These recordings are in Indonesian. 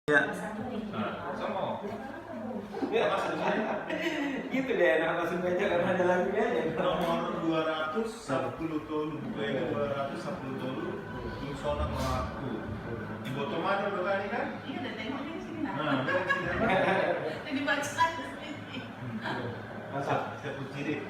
Ya. Sama. Ya, gitu deh, nama langsung aja karena ada lagunya aja. Nomor 210 tolu, 210 tolu, Tunsona mengaku. Di botol mana udah kali kan? Iya, udah tengok di sini. Nah, dari sini. Tadi baca di sini. Masa, saya kunci deh.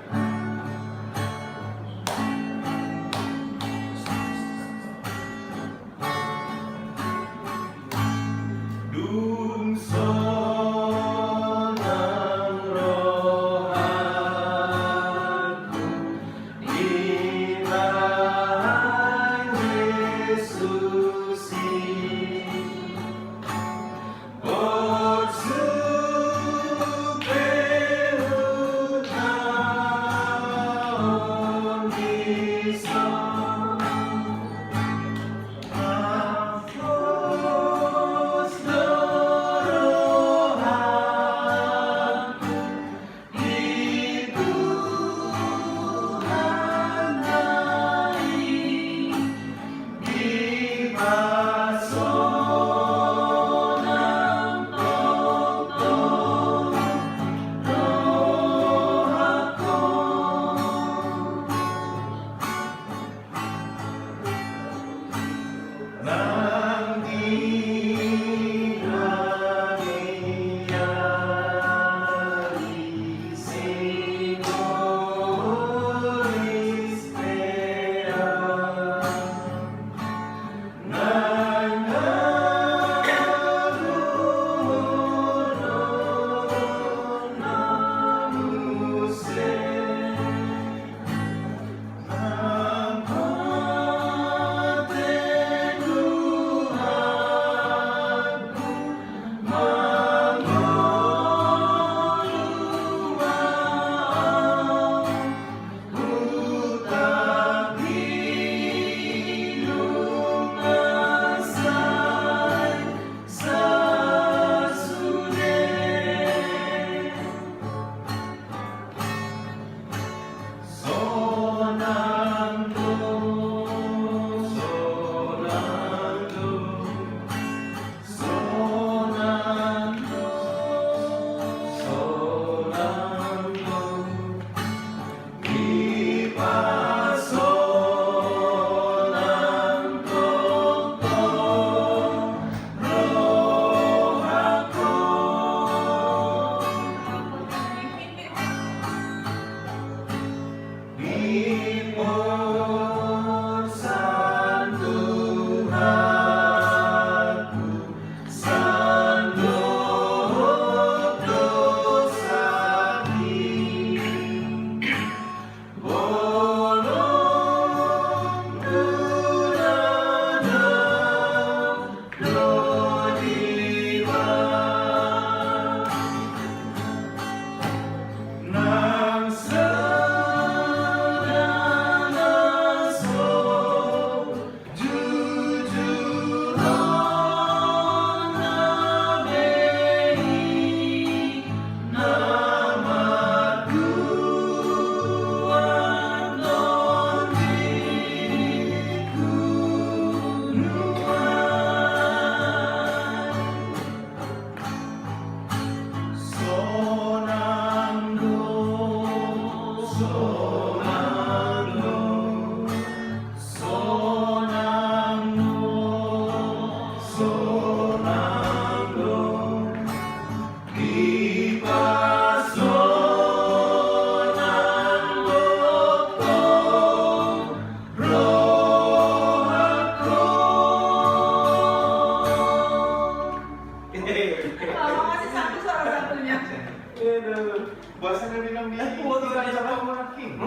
Bahasa dia bilang dia tidak sama laki.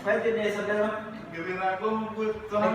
Baca deh saudara. Gembira aku buat Tuhan.